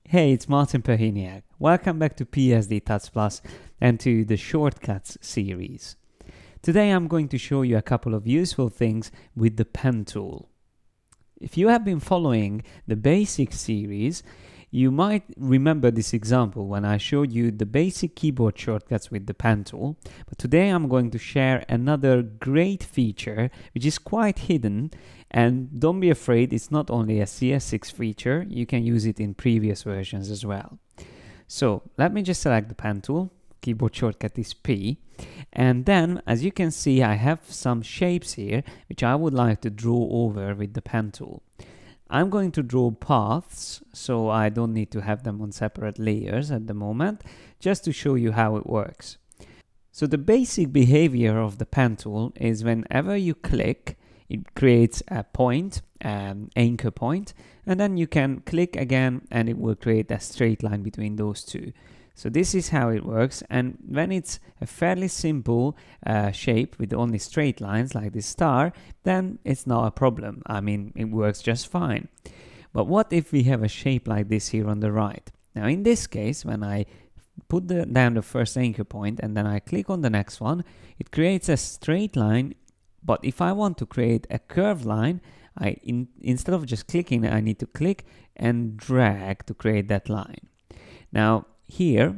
Hey, it's Martin Perhiniak. Welcome back to PSD Touch Plus and to the Shortcuts series. Today I'm going to show you a couple of useful things with the pen tool. If you have been following the basic series, you might remember this example when I showed you the basic keyboard shortcuts with the pen tool. But today I'm going to share another great feature which is quite hidden, and don't be afraid, it's not only a CS6 feature, you can use it in previous versions as well. So let me just select the pen tool, keyboard shortcut is P, and then as you can see I have some shapes here which I would like to draw over with the pen tool. I'm going to draw paths, so I don't need to have them on separate layers at the moment, just to show you how it works. So the basic behavior of the pen tool is whenever you click, it creates a point, an anchor point, and then you can click again and it will create a straight line between those two. So this is how it works, and when it's a fairly simple shape with only straight lines like this star, then it's not a problem. I mean, it works just fine. But what if we have a shape like this here on the right? Now in this case, when I put down the first anchor point and then I click on the next one, it creates a straight line. But if I want to create a curved line, instead of just clicking, I need to click and drag to create that line. Now here,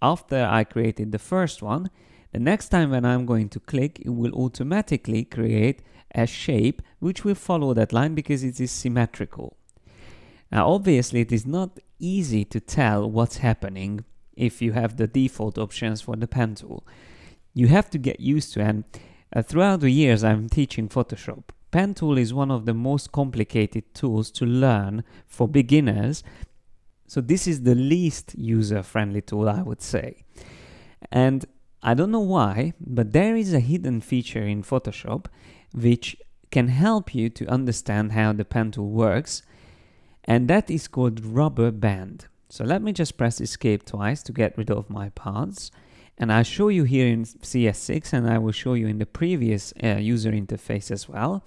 after I created the first one, the next time when I'm going to click, it will automatically create a shape which will follow that line because it is symmetrical. Now obviously it is not easy to tell what's happening if you have the default options for the pen tool. You have to get used to, and throughout the years I'm teaching Photoshop. Pen tool is one of the most complicated tools to learn for beginners. So this is the least user-friendly tool, I would say. And I don't know why, but there is a hidden feature in Photoshop which can help you to understand how the pen tool works, and that is called Rubberband. So let me just press Escape twice to get rid of my paths, and I'll show you here in CS6, and I will show you in the previous user interface as well,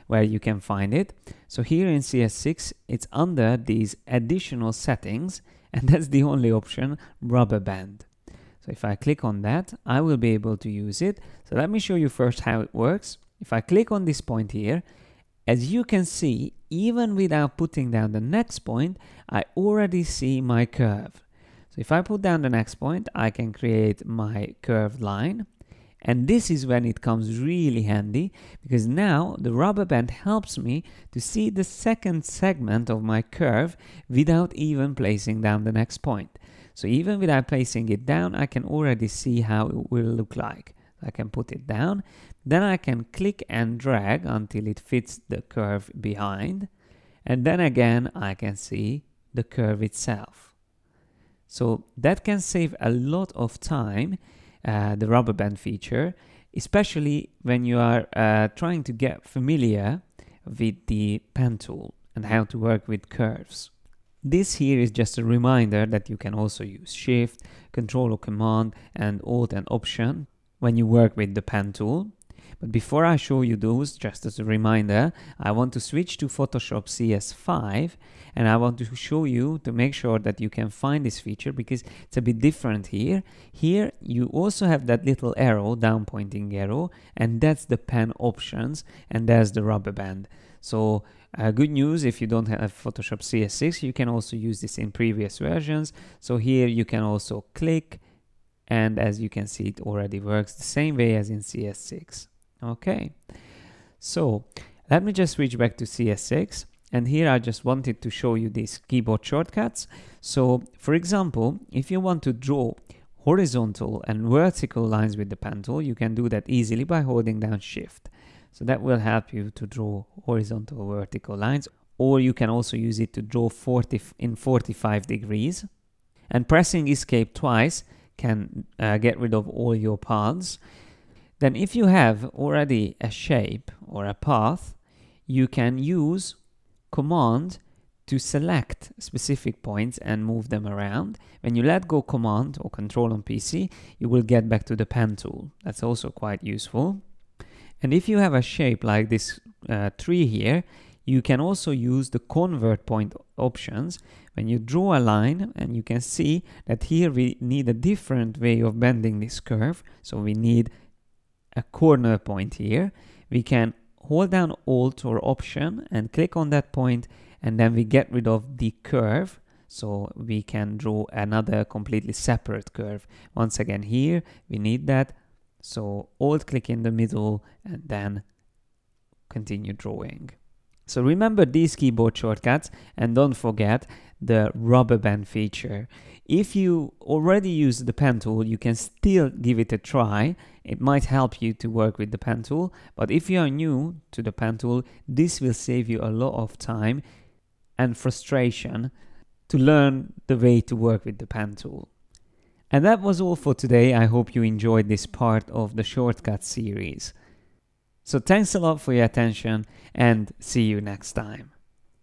where you can find it. So here in CS6, it's under these additional settings, and that's the only option, Rubberband. So if I click on that, I will be able to use it. So let me show you first how it works. If I click on this point here, as you can see, even without putting down the next point, I already see my curve. So if I put down the next point, I can create my curved line. And this is when it comes really handy, because now the rubber band helps me to see the second segment of my curve without even placing down the next point. So even without placing it down, I can already see how it will look like. I can put it down, then I can click and drag until it fits the curve behind, and then again I can see the curve itself. So that can save a lot of time, the rubber band feature, especially when you are trying to get familiar with the pen tool and how to work with curves. This here is just a reminder that you can also use Shift, Control or Command, and Alt and Option when you work with the pen tool. But before I show you those, just as a reminder, I want to switch to Photoshop CS5, and I want to show you to make sure that you can find this feature because it's a bit different here. Here you also have that little arrow, down pointing arrow, and that's the pen options, and there's the rubber band. So good news, if you don't have Photoshop CS6, you can also use this in previous versions. So here you can also click, and as you can see, it already works the same way as in CS6. Okay, so let me just switch back to CS6, and here I just wanted to show you these keyboard shortcuts. So for example, if you want to draw horizontal and vertical lines with the pen tool, you can do that easily by holding down Shift. So that will help you to draw horizontal vertical lines, or you can also use it to draw 45 degrees. And pressing Escape twice can get rid of all your paths. Then if you have already a shape or a path, you can use Command to select specific points and move them around. When you let go Command or Control on PC, you will get back to the pen tool. That's also quite useful. And if you have a shape like this tree here, You can also use the convert point options when you draw a line, and you can see that here we need a different way of bending this curve. So we need a corner point here. We can hold down Alt or Option and click on that point, and then we get rid of the curve. So we can draw another completely separate curve. Once again here, we need that. So Alt click in the middle and then continue drawing. So remember these keyboard shortcuts, and don't forget the Rubberband feature. If you already use the pen tool, you can still give it a try. It might help you to work with the pen tool, but if you are new to the pen tool, this will save you a lot of time and frustration to learn the way to work with the pen tool. And that was all for today. I hope you enjoyed this part of the shortcut series. So thanks a lot for your attention, and see you next time.